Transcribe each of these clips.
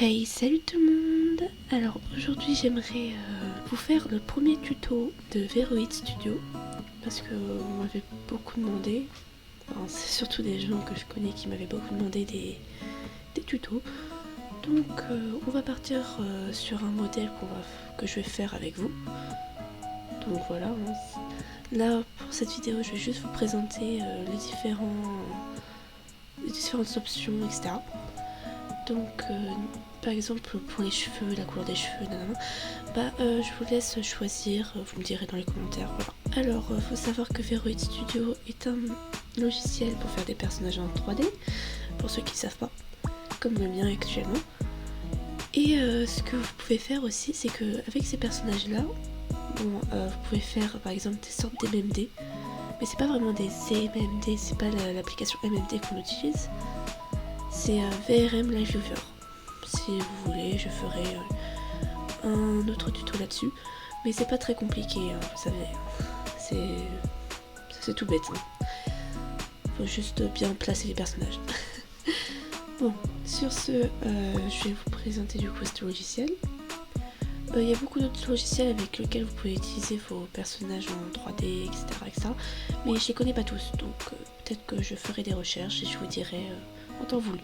Hey, salut tout le monde. Alors aujourd'hui j'aimerais vous faire le premier tuto de Veroid Studio parce que on m'avait beaucoup demandé, enfin, c'est surtout des gens que je connais qui m'avaient beaucoup demandé des tutos. Donc on va partir sur un modèle que je vais faire avec vous. Donc voilà, là pour cette vidéo je vais juste vous présenter les différentes options, etc. Donc par exemple pour les cheveux, la couleur des cheveux, je vous laisse choisir, vous me direz dans les commentaires, voilà. Alors faut savoir que Veroid Studio est un logiciel pour faire des personnages en 3D, pour ceux qui ne savent pas, comme le mien actuellement. Et ce que vous pouvez faire aussi, c'est que avec ces personnages là, vous pouvez faire par exemple des sortes d'MMD, mais c'est pas vraiment des MMD, c'est pas l'application MMD qu'on utilise, c'est VRM Live Viewer. Si vous voulez, je ferai un autre tuto là-dessus, mais c'est pas très compliqué, hein, vous savez, c'est tout bête, hein. Faut juste bien placer les personnages. Bon, sur ce, je vais vous présenter du coup ce logiciel. Il y a beaucoup d'autres logiciels avec lesquels vous pouvez utiliser vos personnages en 3D, etc. Mais je les connais pas tous, donc peut-être que je ferai des recherches et je vous dirai en temps voulu.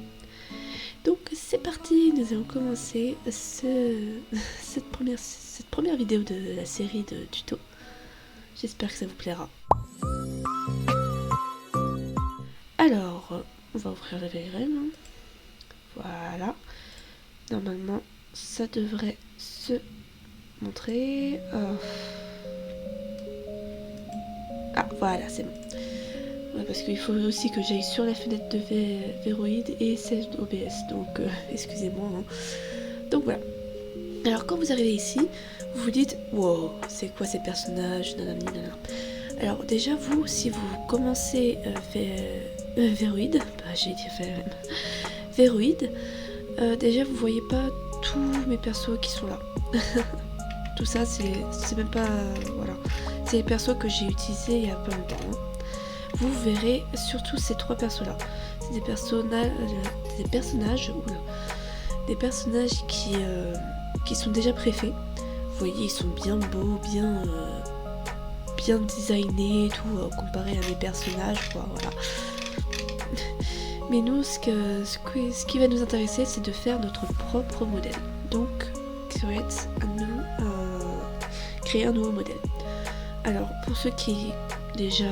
Donc c'est parti, nous allons commencer cette première vidéo de la série de tutos. J'espère que ça vous plaira. Alors, on va ouvrir la VRM. Voilà. Normalement, ça devrait se montrer. Ah, voilà, c'est bon. Ouais, parce qu'il faut aussi que j'aille sur la fenêtre de Veroid et celle d'OBS, donc excusez-moi. Hein. Donc voilà. Alors quand vous arrivez ici, vous vous dites wow, c'est quoi ces personnages, nanani, nanana. Alors déjà vous, si vous commencez Veroid, j'ai dit Veroid, déjà vous voyez pas tous mes persos qui sont là. Tout ça c'est même pas voilà, c'est les persos que j'ai utilisés il y a pas longtemps. Hein. Vous verrez surtout ces trois persos là. C'est des personnages qui sont déjà préfaits. Vous voyez, ils sont bien beaux, bien designés et tout, comparé à mes personnages, quoi, voilà. Mais nous, ce qui va nous intéresser, c'est de faire notre propre modèle. Donc, créer un nouveau modèle. Alors, pour ceux qui déjà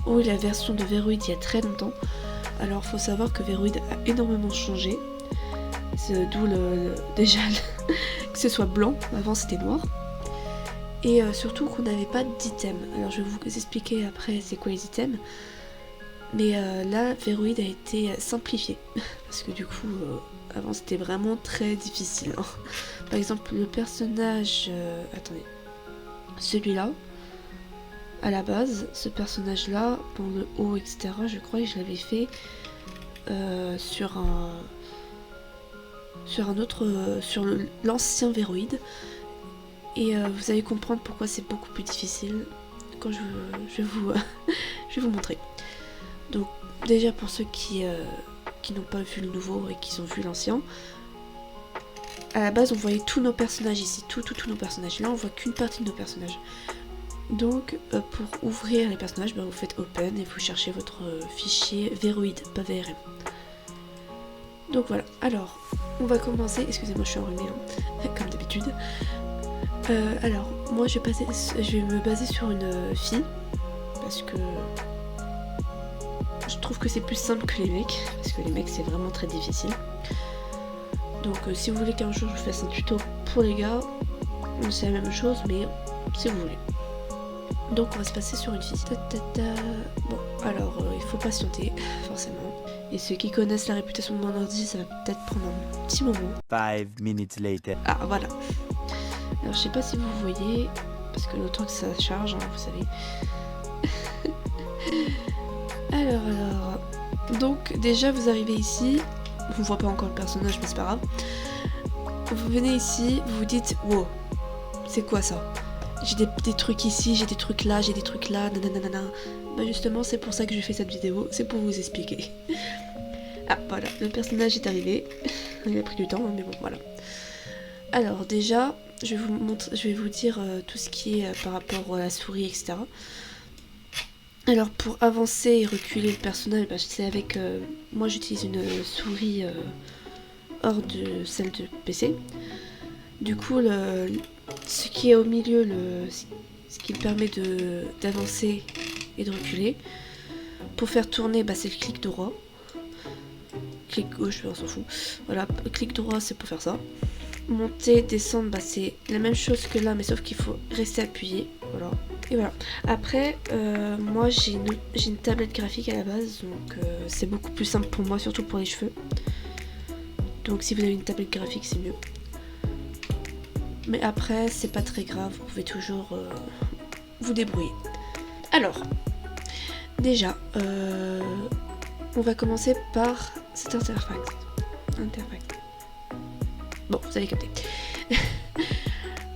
ont eu la version de Veroid il y a très longtemps, alors faut savoir que Veroid a énormément changé. D'où déjà que ce soit blanc, avant c'était noir. Et surtout qu'on n'avait pas d'items. Alors je vais vous expliquer après c'est quoi les items. Mais là, Veroid a été simplifié. Parce que du coup, avant c'était vraiment très difficile. Hein. Par exemple, le personnage... attendez. Celui-là, à la base, ce personnage-là, dans le haut, etc., je crois que je l'avais fait sur l'ancien Veroid. Et vous allez comprendre pourquoi c'est beaucoup plus difficile quand je vais vous montrer. Donc déjà pour ceux qui n'ont pas vu le nouveau et qui ont vu l'ancien, à la base on voyait tous nos personnages ici, tous nos personnages. Là on voit qu'une partie de nos personnages. Donc pour ouvrir les personnages, vous faites open et vous cherchez votre fichier Veroid, pas VRM. Donc voilà, alors on va commencer, excusez-moi je suis enrhumée hein, comme d'habitude. Alors moi je vais me baser sur une fille parce que je trouve que c'est plus simple que les mecs, parce que les mecs c'est vraiment très difficile. Donc si vous voulez qu'un jour je vous fasse un tuto pour les gars, c'est la même chose mais si vous voulez. Donc on va se passer sur une fille. Bon alors il faut patienter forcément. Et ceux qui connaissent la réputation de mon ordi, ça va peut-être prendre un petit moment. 5 minutes later. Ah voilà. Alors je sais pas si vous voyez, parce que le temps que ça charge, hein, vous savez. alors. Donc déjà vous arrivez ici, on voit pas encore le personnage mais c'est pas grave. Vous venez ici, vous vous dites wow, c'est quoi ça? J'ai des trucs ici, j'ai des trucs là, nanana. Bah justement c'est pour ça que j'ai fait cette vidéo, c'est pour vous expliquer. Ah voilà, le personnage est arrivé. Il a pris du temps, hein, mais bon, voilà. Alors déjà, je vais vous dire tout ce qui est par rapport à la souris, etc. Alors pour avancer et reculer le personnage, bah, c'est avec... moi j'utilise une souris hors de celle de PC. Du coup, ce qui est au milieu, ce qui permet d'avancer et de reculer. Pour faire tourner, bah, c'est le clic droit. Clic gauche, on s'en fout. Voilà, clic droit, c'est pour faire ça. Monter, descendre, bah, c'est la même chose que là, mais sauf qu'il faut rester appuyé. Voilà. Et voilà. Après, moi, j'ai une tablette graphique à la base, donc c'est beaucoup plus simple pour moi, surtout pour les cheveux. Donc si vous avez une tablette graphique, c'est mieux. Mais après, c'est pas très grave, vous pouvez toujours vous débrouiller. Alors, déjà, on va commencer par cette interface. Bon, vous avez capté.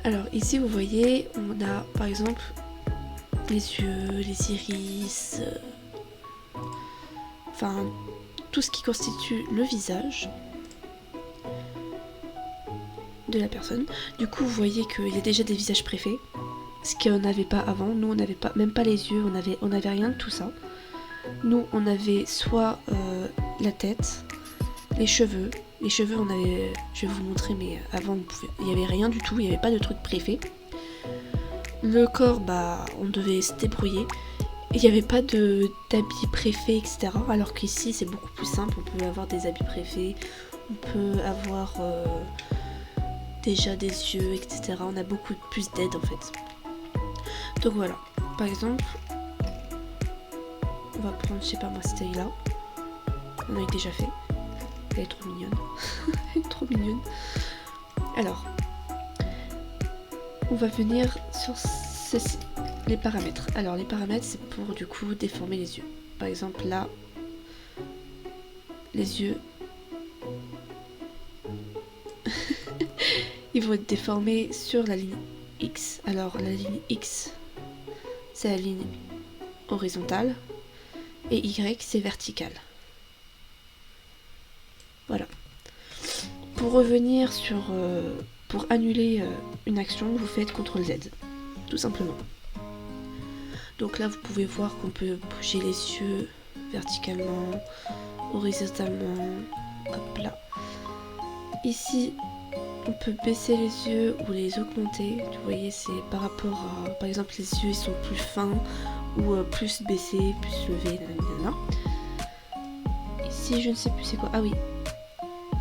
Alors, ici, vous voyez, on a par exemple les yeux, les iris, enfin, tout ce qui constitue le visage de la personne. Du coup, vous voyez qu'il y a déjà des visages préfaits, ce qu'on n'avait pas avant. Nous, on n'avait pas, même pas les yeux, on avait rien de tout ça. Nous, on avait soit la tête, les cheveux. Les cheveux, on avait, je vais vous montrer, mais avant, il n'y avait rien du tout, il n'y avait pas de truc préfet. Le corps, bah, on devait se débrouiller. Il n'y avait pas d'habits préfets, etc. Alors qu'ici, c'est beaucoup plus simple. On peut avoir des habits préfets, on peut avoir déjà des yeux, etc. On a beaucoup plus d'aide en fait. Donc voilà. Par exemple, on va prendre, je sais pas moi, cette taille là. On a déjà fait. Elle est trop mignonne. Elle est trop mignonne. Alors, on va venir sur ceci, les paramètres. Alors les paramètres, c'est pour du coup déformer les yeux. Par exemple là, les yeux, ils vont être déformés sur la ligne X. Alors la ligne X, c'est la ligne horizontale et Y, c'est verticale. Voilà. Pour revenir sur... pour annuler une action, vous faites CTRL Z, tout simplement. Donc là, vous pouvez voir qu'on peut bouger les yeux verticalement, horizontalement, hop là. Ici, on peut baisser les yeux ou les augmenter. Vous voyez, c'est par rapport à... Par exemple, les yeux, ils sont plus fins ou plus baissés, plus levés, nanana. Ici, je ne sais plus c'est quoi. Ah oui.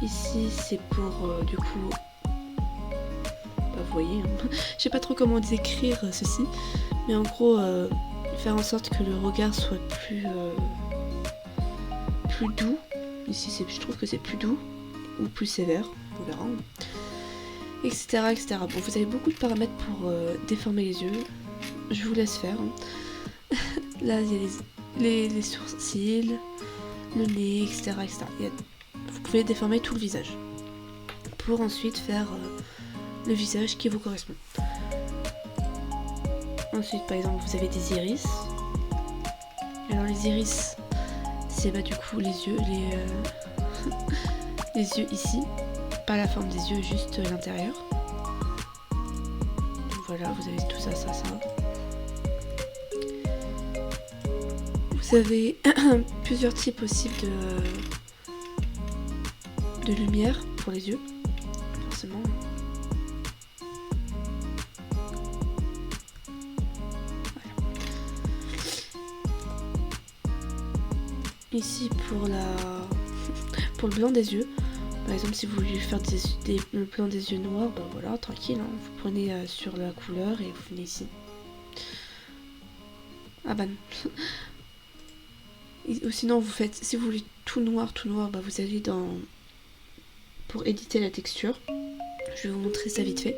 Ici, c'est pour, du coup... Bah, vous voyez, hein. Je sais pas trop comment décrire ceci. Mais en gros, faire en sorte que le regard soit plus doux. Ici, je trouve que c'est plus doux. Ou plus sévère. On verra. Etc, etc. Bon, vous avez beaucoup de paramètres pour déformer les yeux. Je vous laisse faire. Hein. Là, il y a les sourcils, le nez, etc. etc. Vous pouvez déformer tout le visage. Pour ensuite faire le visage qui vous correspond. Ensuite, par exemple, vous avez des iris. Alors, les iris, c'est bah, du coup les yeux, les yeux ici. Pas la forme des yeux, juste l'intérieur. Donc voilà, vous avez tout ça, ça, ça. Vous avez plusieurs types aussi de lumière pour les yeux, forcément. Voilà. Ici pour le blanc des yeux. Par exemple, si vous voulez faire le blanc des yeux noirs, ben voilà, tranquille, hein, vous prenez sur la couleur et vous venez ici. Ah bah non. Ou sinon, vous faites, si vous voulez tout noir, bah vous allez pour éditer la texture. Je vais vous montrer ça vite fait.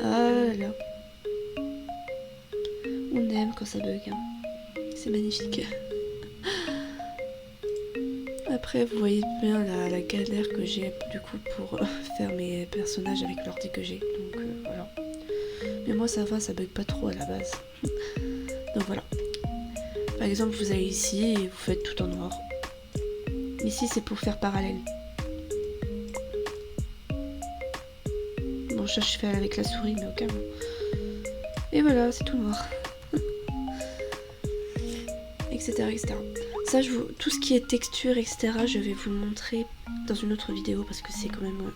Ah là. On aime quand ça bug. Hein. C'est magnifique. Après, vous voyez bien la galère que j'ai du coup pour faire mes personnages avec l'ordi que j'ai. Donc voilà. Mais moi ça va, ça bug pas trop à la base. Donc voilà. Par exemple, vous allez ici et vous faites tout en noir. Ici, c'est pour faire parallèle. ça je fais avec la souris, mais au cas où. Et voilà, c'est tout noir. Etc. etc. Ça, tout ce qui est texture, etc., je vais vous le montrer dans une autre vidéo parce que c'est quand même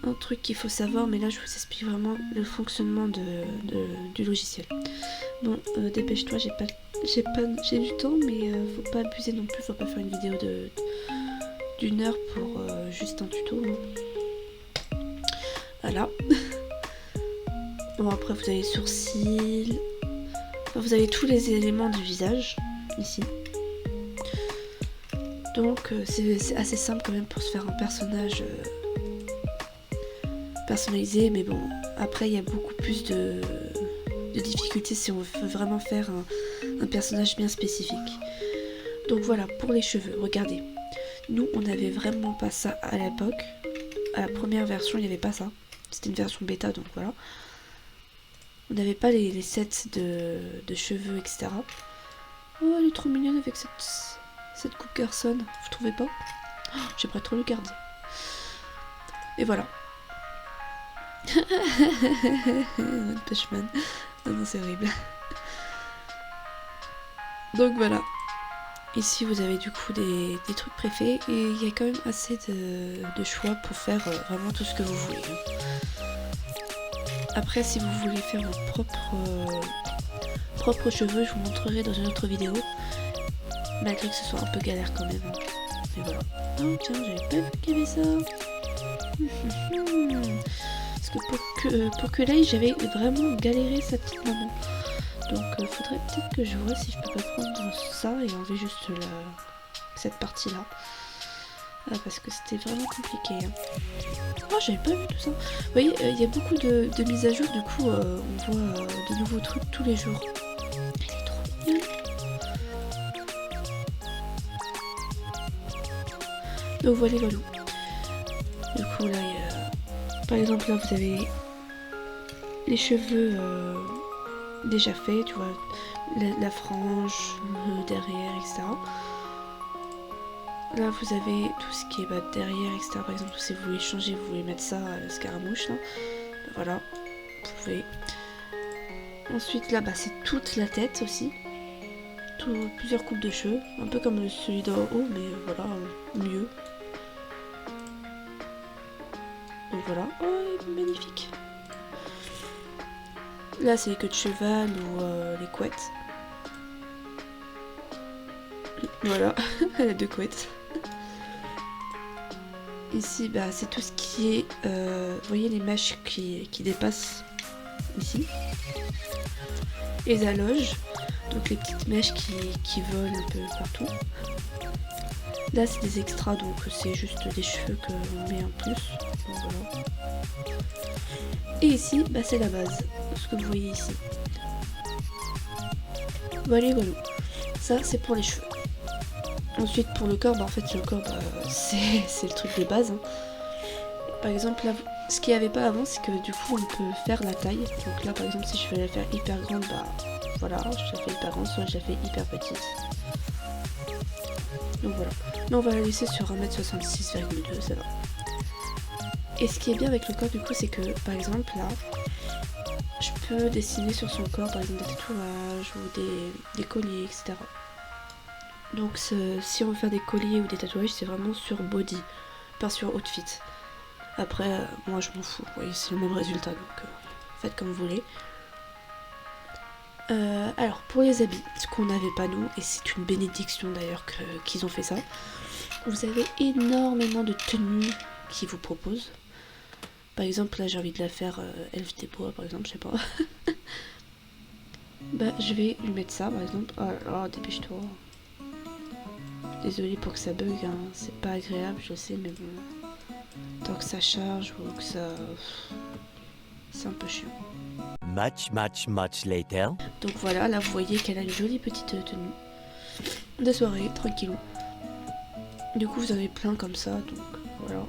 un truc qu'il faut savoir. Mais là, je vous explique vraiment le fonctionnement du logiciel. Bon, dépêche-toi, j'ai du temps, mais faut pas abuser non plus. Faut pas faire une vidéo d'une heure pour juste un tuto. Hein. Voilà. Bon, après, vous avez les sourcils. Enfin, vous avez tous les éléments du visage ici. Donc c'est assez simple quand même pour se faire un personnage personnalisé, mais bon, après il y a beaucoup plus de difficultés si on veut vraiment faire un personnage bien spécifique. Donc voilà, pour les cheveux, regardez. Nous, on n'avait vraiment pas ça à l'époque. À la première version, il n'y avait pas ça. C'était une version bêta, donc voilà. On n'avait pas les sets de cheveux, etc. Oh, elle est trop mignonne avec cette coupe garçon, vous trouvez pas? Oh, j'aimerais trop le garder. Et voilà. One Punch Man. Oh non, c'est horrible. Donc voilà. Ici, vous avez du coup des trucs préfets et il y a quand même assez de choix pour faire vraiment tout ce que vous voulez. Après, si vous voulez faire vos propres cheveux, je vous montrerai dans une autre vidéo. Malgré que ce soit un peu galère quand même. Mais voilà. Oh tiens, j'avais pas vu qu'il y avait ça. Parce que pour que l'ail, j'avais vraiment galéré sa petite maman. Donc faudrait peut-être que je vois si je peux pas prendre ça et enlever juste cette partie-là. Parce que c'était vraiment compliqué. Hein. Oh, j'avais pas vu tout ça. Vous voyez, il y a beaucoup de mises à jour, du coup, on voit de nouveaux trucs tous les jours. Elle est trop mignonne. Donc voilà. Du coup, là, par exemple, là, vous avez les cheveux déjà faits, tu vois, la frange, le derrière, etc. Là, vous avez tout ce qui est derrière, etc. Par exemple, si vous voulez changer, vous voulez mettre ça à la scaramouche, là. Voilà, vous pouvez. Ensuite, là, c'est toute la tête aussi. Plusieurs coupes de cheveux. Un peu comme celui d'en haut, mais voilà, mieux. Donc voilà. Oh, magnifique. Là, c'est les queues de cheval ou les couettes. Voilà, elle a 2 couettes. Ici, c'est tout ce qui est... vous voyez les mèches qui dépassent ici. Les alloges, donc les petites mèches qui volent un peu partout. Là, c'est des extras, donc c'est juste des cheveux qu'on met en plus. Donc, voilà. Et ici, c'est la base, ce que vous voyez ici. Voilà. Ça, c'est pour les cheveux. Ensuite, pour le corps, en fait, le corps, c'est le truc de base. Hein. Par exemple, là, ce qu'il n'y avait pas avant, c'est que du coup, on peut faire la taille. Donc là, par exemple, si je veux la faire hyper grande, voilà, je la fais hyper grande, soit je la fais hyper petite. Donc voilà. Là, on va la laisser sur 1m66,2, ça va. Et ce qui est bien avec le corps, du coup, c'est que, par exemple, là, je peux dessiner sur son corps, par exemple, des tatouages ou des colliers, etc. Donc si on veut faire des colliers ou des tatouages, c'est vraiment sur body, pas sur outfit. Après, moi je m'en fous, vous voyez, c'est le même résultat, donc faites comme vous voulez. Alors pour les habits, ce qu'on n'avait pas nous, et c'est une bénédiction d'ailleurs qu'ils ont fait ça, vous avez énormément de tenues qu'ils vous proposent. Par exemple, là j'ai envie de la faire elfe des bois, par exemple, je sais pas. Je vais lui mettre ça par exemple. Oh, dépêche-toi. Désolée pour que ça bug, hein. C'est pas agréable, je sais, mais bon. Tant que ça charge ou que ça... C'est un peu chiant. Much later. Donc voilà, là vous voyez qu'elle a une jolie petite tenue de soirée, tranquillou. Du coup vous en avez plein comme ça, donc voilà.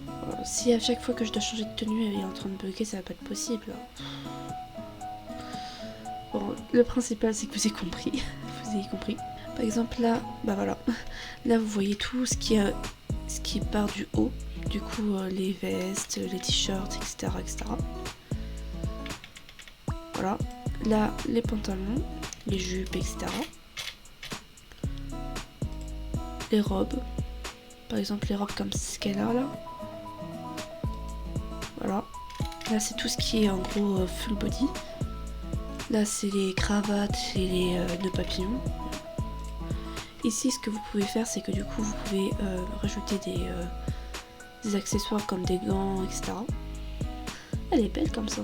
Si à chaque fois que je dois changer de tenue elle est en train de bugger, ça va pas être possible. Bon, le principal c'est que vous avez compris. Vous avez compris. Par exemple là, voilà. Là vous voyez tout ce qui part du haut. du coup les vestes, les t-shirts, etc., etc. Voilà. Là, les pantalons, les jupes, etc. Les robes. Par exemple, les robes comme ce qu'elle a là. Voilà. Là, c'est tout ce qui est en gros full body. Là, c'est les cravates et les nœuds papillons. Ici, ce que vous pouvez faire, c'est que du coup, vous pouvez rajouter des accessoires comme des gants, etc. Elle est belle comme ça.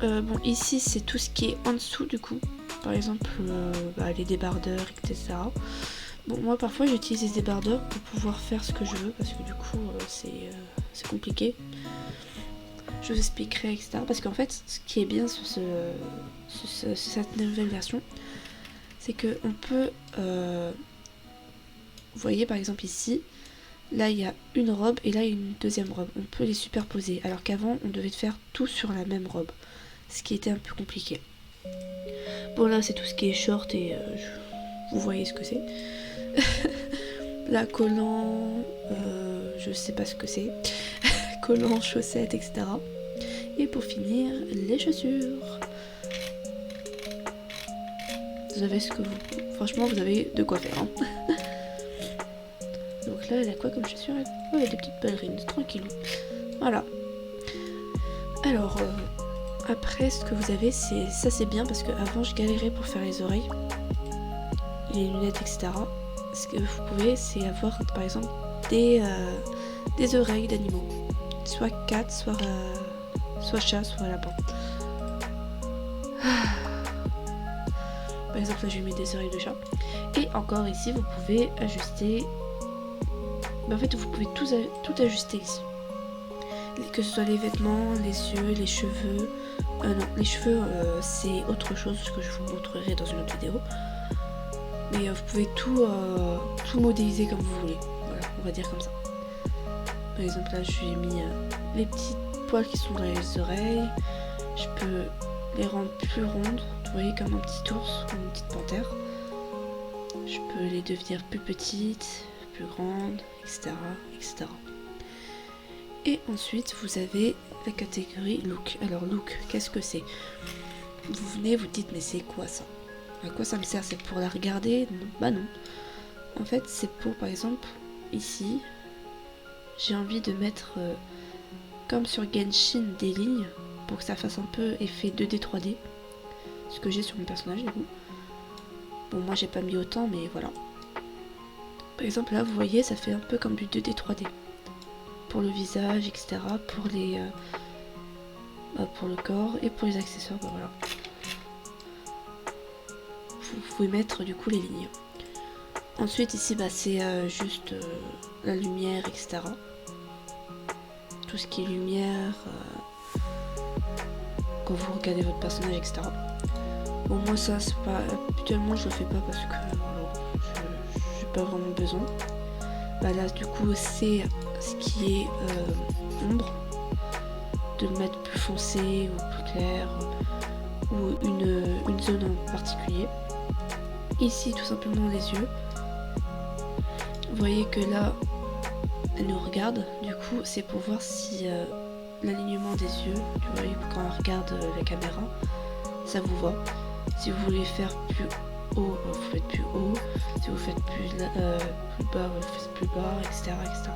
Bon, ici, c'est tout ce qui est en dessous du coup. Par exemple, les débardeurs, etc. Bon, moi, parfois, j'utilise les débardeurs pour pouvoir faire ce que je veux, parce que du coup, c'est compliqué. Je vous expliquerai, etc. Parce qu'en fait, ce qui est bien sur cette nouvelle version, c'est que on peut... vous voyez, par exemple, ici, là, il y a une robe et là, il y a une deuxième robe. On peut les superposer, alors qu'avant, on devait faire tout sur la même robe. Ce qui était un peu compliqué. Bon, là, c'est tout ce qui est short et vous voyez ce que c'est. Là, collant, je sais pas ce que c'est. Collant, chaussettes, etc. Et pour finir, les chaussures. Vous avez ce que vous... Franchement, vous avez de quoi faire. Hein. Donc là, elle a quoi comme chaussures? Oh, elle a des petites ballerines, tranquillou. Voilà. Alors, après, ce que vous avez, c'est bien parce qu'avant, je galérais pour faire les oreilles, les lunettes, etc. Ce que vous pouvez, c'est avoir, par exemple, des oreilles d'animaux. Soit cat, soit chat, soit lapin. Par exemple, là, je vais mettre des oreilles de chat. Et encore ici, vous pouvez ajuster... en fait, vous pouvez tout ajuster ici. Que ce soit les vêtements, les yeux, les cheveux. Non, les cheveux, c'est autre chose que je vous montrerai dans une autre vidéo. Mais vous pouvez tout modéliser comme vous voulez. Voilà, on va dire comme ça. Par exemple, là, je lui ai mis les petits poils qui sont dans les oreilles. Je peux les rendre plus rondes. Vous voyez, comme un petit ours ou une petite panthère. Je peux les devenir plus petites, plus grandes, etc., etc. Et ensuite, vous avez la catégorie look. Alors, look, qu'est-ce que c'est? Vous venez, vous dites, mais c'est quoi ça? À quoi ça me sert? C'est pour la regarder? Non. Bah non. En fait, c'est pour, par exemple, ici, j'ai envie de mettre, comme sur Genshin, des lignes, pour que ça fasse un peu effet 2D, 3D. Ce que j'ai sur mon personnage, du coup. Bon, moi, j'ai pas mis autant, mais voilà. Par exemple, là, vous voyez, ça fait un peu comme du 2D, 3D. Pour le visage, etc. Pour les... pour le corps et pour les accessoires, bah voilà. Vous pouvez mettre du coup les lignes. Ensuite ici c'est juste la lumière, etc. Tout ce qui est lumière, quand vous regardez votre personnage, etc. Bon, moi ça c'est pas... Habituellement je le fais pas parce que j'ai pas vraiment besoin. Bah là du coup c'est ce qui est ombre. De le mettre plus foncé ou plus clair ou une zone en particulier. Ici tout simplement les yeux. Vous voyez que là elle nous regarde, du coup c'est pour voir si l'alignement des yeux, vous voyez quand on regarde la caméra, ça vous voit. Si vous voulez faire plus haut, vous faites plus haut. Si vous faites plus bas, vous faites plus bas, etc., etc.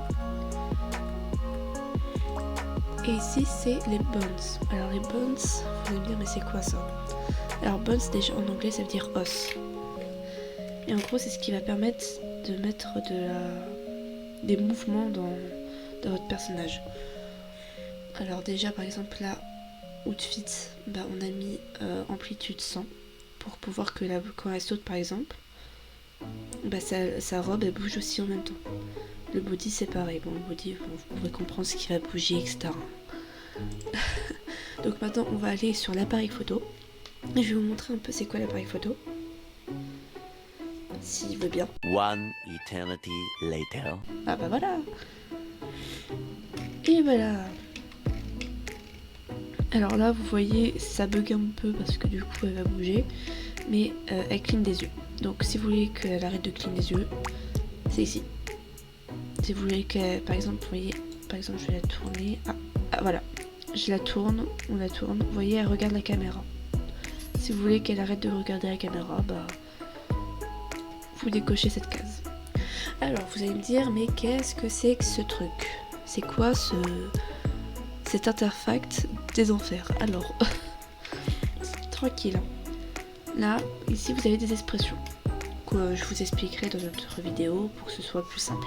Et ici c'est les bones. Alors les bones, vous allez me dire mais c'est quoi ça? Alors bones déjà en anglais ça veut dire os. Et en gros c'est ce qui va permettre de mettre des mouvements dans votre personnage. Alors déjà par exemple là, outfit, bah, on a mis amplitude 100 pour pouvoir que quand elle saute par exemple, bah, sa robe elle bouge aussi en même temps. Le body c'est pareil, bon le body vous pouvez comprendre ce qui va bouger, etc. Donc maintenant on va aller sur l'appareil photo et je vais vous montrer un peu c'est quoi l'appareil photo, s'il veut bien. One eternity later. Ah bah voilà. Et voilà. Alors là vous voyez ça bug un peu parce que du coup elle va bouger, mais elle cligne des yeux. Donc si vous voulez qu'elle arrête de cligner des yeux, c'est ici. Si vous voulez que, par exemple, vous voyez, par exemple, je vais la tourner. Ah, voilà. Je la tourne, on la tourne. Vous voyez, elle regarde la caméra. Si vous voulez qu'elle arrête de regarder la caméra, bah, vous décochez cette case. Alors, vous allez me dire, mais qu'est-ce que c'est que ce truc? C'est quoi cet artefact des enfers? Alors, tranquille. Là, ici, vous avez des expressions que je vous expliquerai dans une autre vidéo pour que ce soit plus simple.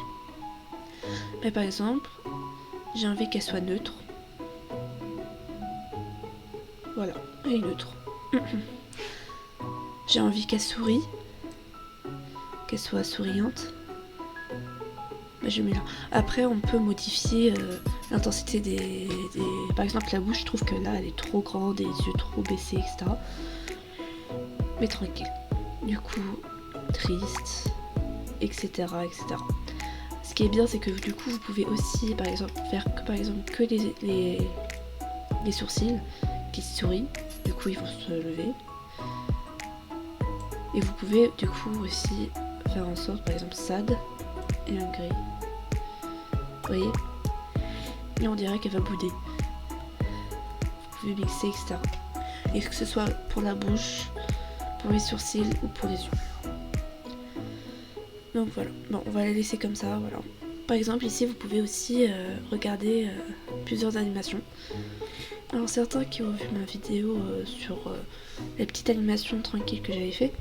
Mais par exemple, j'ai envie qu'elle soit neutre. Voilà, elle est neutre. J'ai envie qu'elle sourie, qu'elle soit souriante. Bah, je mets là. Après, on peut modifier l'intensité des... Par exemple, la bouche, je trouve que là, elle est trop grande, les yeux trop baissés, etc. Mais tranquille. Du coup, triste, etc., etc. Ce qui est bien, c'est que du coup, vous pouvez aussi, par exemple, faire que les sourcils qui sourient. Du coup, ils vont se lever. Et vous pouvez, du coup, aussi faire en sorte, par exemple, sad et un gris. Vous voyez? Et on dirait qu'elle va bouder. Vous pouvez mixer, etc. Et que ce soit pour la bouche, pour les sourcils ou pour les yeux. Donc voilà, bon, on va la laisser comme ça, voilà. Par exemple, ici, vous pouvez aussi regarder plusieurs animations. Alors, certains qui ont vu ma vidéo sur les petites animations tranquilles que j'avais fait,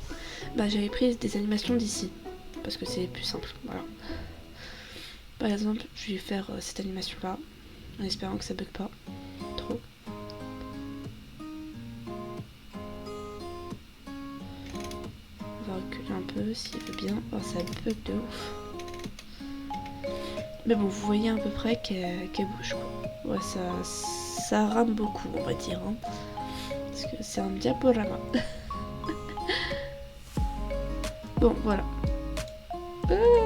bah, j'avais pris des animations d'ici, parce que c'est plus simple, voilà. Par exemple, je vais faire cette animation-là, en espérant que ça bug pas trop. On va reculer un peu s'il veut bien. Oh, ça bug de ouf. Mais bon, vous voyez à peu près qu'elle bouge, quoi. Ouais, ça rame beaucoup, on va dire. Hein. Parce que c'est un diaporama. Bon, voilà.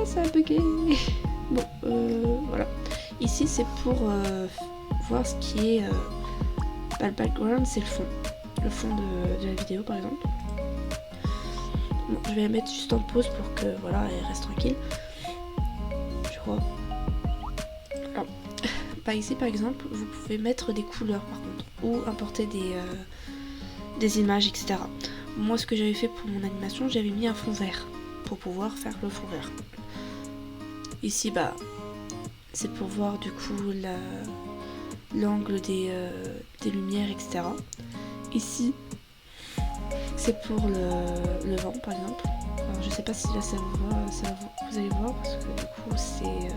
Ça a bugué. Bon, voilà. Ici, c'est pour voir ce qui est... le background, c'est le fond. Le fond de la vidéo, par exemple. Bon, je vais la mettre juste en pause pour que, voilà, elle reste tranquille. Je crois. Alors, ici, par exemple, vous pouvez mettre des couleurs, par contre. Ou importer des images, etc. Moi, ce que j'avais fait pour mon animation, j'avais mis un fond vert. Pour pouvoir faire le fond vert. Ici, bah, c'est pour voir, du coup, l'angle des lumières, etc. Ici, c'est pour le vent, par exemple. Alors, je sais pas si là ça vous voit, vous allez voir, parce que du coup, c'est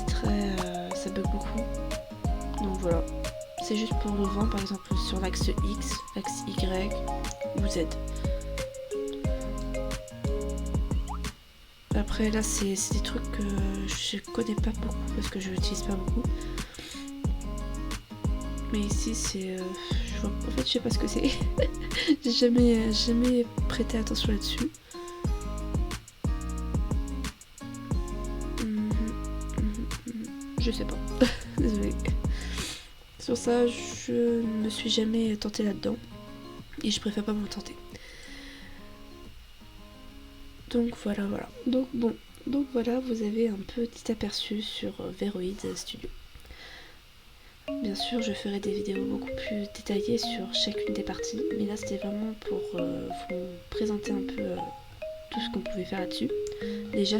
très... ça bug beaucoup. Donc voilà. C'est juste pour le vent, par exemple, sur l'axe X, l'axe Y ou Z. Après, là, c'est des trucs que je connais pas beaucoup, parce que je l'utilise pas beaucoup. Mais ici, c'est... en fait, je sais pas ce que c'est. J'ai jamais prêté attention là-dessus. Je sais pas. Désolée. Sur ça, je ne me suis jamais tentée là-dedans. Et je préfère pas me tenter. Donc voilà. Donc voilà, vous avez un petit aperçu sur Veroid Studio. Bien sûr, je ferai des vidéos beaucoup plus détaillées sur chacune des parties, mais là c'était vraiment pour vous présenter un peu tout ce qu'on pouvait faire là-dessus. Déjà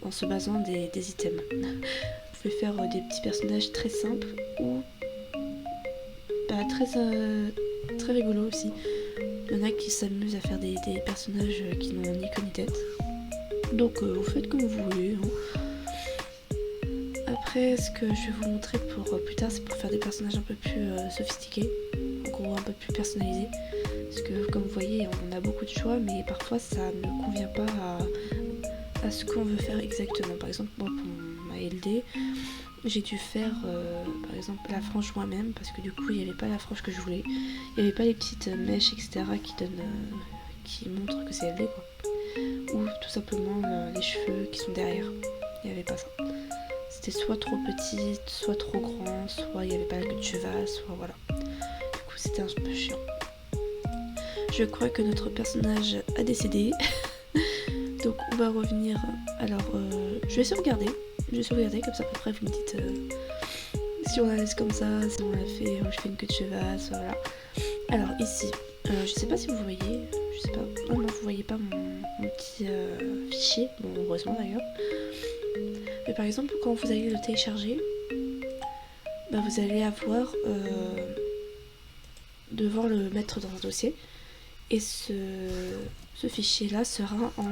en se basant des items. Vous pouvez faire des petits personnages très simples ou très rigolos aussi. Il y en a qui s'amusent à faire des personnages qui n'ont ni queue ni tête. Donc vous faites comme vous voulez. Hein. Après, ce que je vais vous montrer pour plus tard, c'est pour faire des personnages un peu plus sophistiqués, en gros un peu plus personnalisés. Parce que comme vous voyez, on a beaucoup de choix, mais parfois ça ne convient pas à ce qu'on veut faire exactement. Par exemple, moi pour ma LD, j'ai dû faire par exemple la frange moi-même, parce que du coup il n'y avait pas la frange que je voulais. Il n'y avait pas les petites mèches, etc. qui montrent que c'est LD, quoi. Ou tout simplement les cheveux qui sont derrière. Il n'y avait pas ça. C'était soit trop petit, soit trop grand, soit il n'y avait pas la queue de cheval, soit voilà. Du coup c'était un peu chiant. Je crois que notre personnage a décédé. Donc on va revenir. Alors je vais sauvegarder. Comme ça à peu près vous me dites si on la laisse comme ça, si on la fait, je fais une queue de cheval, voilà. Alors ici, je sais pas si vous voyez, je sais pas, oh non vous voyez pas mon petit fichier, bon heureusement d'ailleurs. Mais par exemple quand vous allez le télécharger, bah, vous allez avoir devoir le mettre dans un dossier et ce fichier là sera en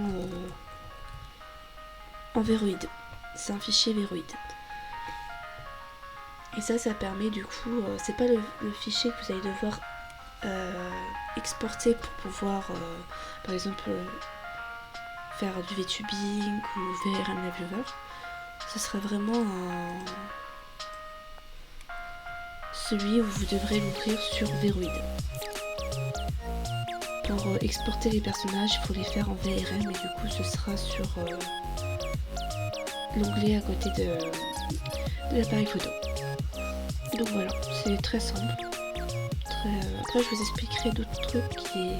Veroid. C'est un fichier Veroid. Et ça permet du coup, c'est pas le fichier que vous allez devoir exporter pour pouvoir par exemple faire du VTubing ou VRM Viewer. Ce sera vraiment celui où vous devrez l'ouvrir sur Veroid. Pour exporter les personnages, il faut les faire en VRM et du coup ce sera sur l'onglet à côté de l'appareil photo. Donc voilà, c'est très simple. Après je vous expliquerai d'autres trucs qui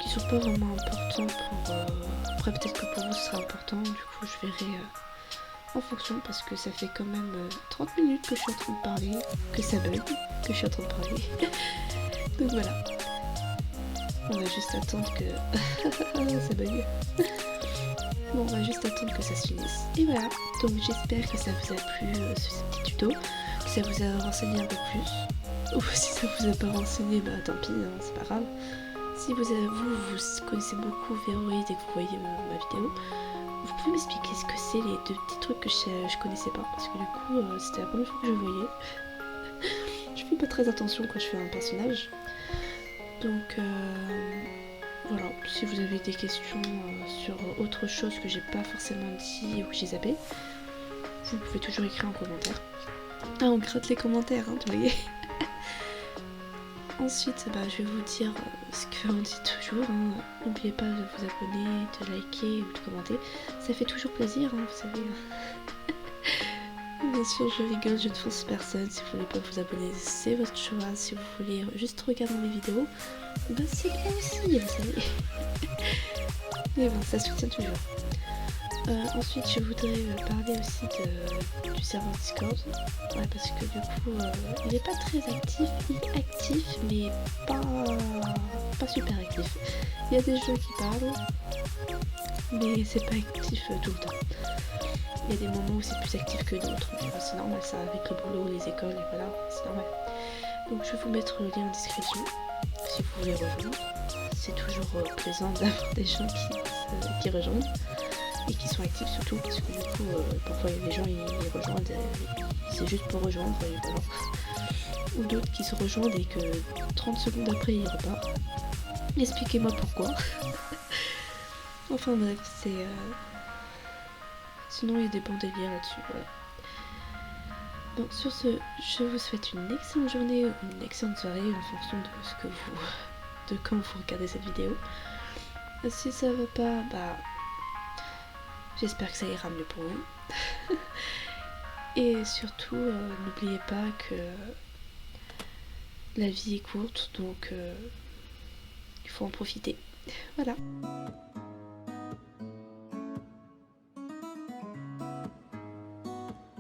sont pas vraiment importants pour... Après peut-être que pour vous ce sera important, du coup je verrai en fonction parce que ça fait quand même 30 minutes que je suis en train de parler, que ça bug, que je suis en train de parler. Donc voilà. On va juste attendre que... ça bug. Bon, on va juste attendre que ça se finisse. Et voilà, donc j'espère que ça vous a plu ce petit tuto, que ça vous a renseigné un peu plus. Ou si ça vous a pas renseigné, bah tant pis, hein, c'est pas grave. Si vous connaissez beaucoup Veroid et que vous voyez ma vidéo, vous pouvez m'expliquer ce que c'est les deux petits trucs que je connaissais pas. Parce que du coup, c'était la première fois que je voyais. Je fais pas très attention quand je fais un personnage. Donc voilà, si vous avez des questions sur autre chose que j'ai pas forcément dit ou que j'ai zappé, vous pouvez toujours écrire en commentaire. Ah, on gratte les commentaires, hein, vous voyez. Ensuite, je vais vous dire ce qu'on dit toujours. Hein. N'oubliez pas de vous abonner, de liker ou de commenter. Ça fait toujours plaisir, hein, vous savez. Bien sûr, je rigole, je ne force personne. Si vous voulez pas vous abonner, c'est votre choix. Si vous voulez juste regarder mes vidéos, c'est bien aussi, vous savez. Mais bon, ça soutient toujours. Ensuite, je voudrais parler aussi du serveur Discord. Ouais, parce que du coup, il est pas très actif. Il est actif, mais pas super actif. Il y a des gens qui parlent, mais c'est pas actif tout le temps. Il y a des moments où c'est plus actif que d'autres, mais c'est normal ça, avec le boulot, les écoles, et voilà, c'est normal. Donc je vais vous mettre le lien en description, si vous voulez rejoindre. C'est toujours plaisant d'avoir des gens qui rejoignent, et qui sont actifs surtout, parce que du coup, parfois les gens ils rejoignent, c'est juste pour rejoindre, et voilà. Ou d'autres qui se rejoignent et que 30 secondes après ils repartent. Expliquez-moi pourquoi. Enfin bref, c'est... Sinon il y a des bons délires là-dessus, voilà. Donc sur ce, je vous souhaite une excellente journée ou une excellente soirée en fonction de de quand vous regardez cette vidéo. Si ça va pas, j'espère que ça ira mieux pour vous. Et surtout, n'oubliez pas que la vie est courte, donc il faut en profiter. Voilà.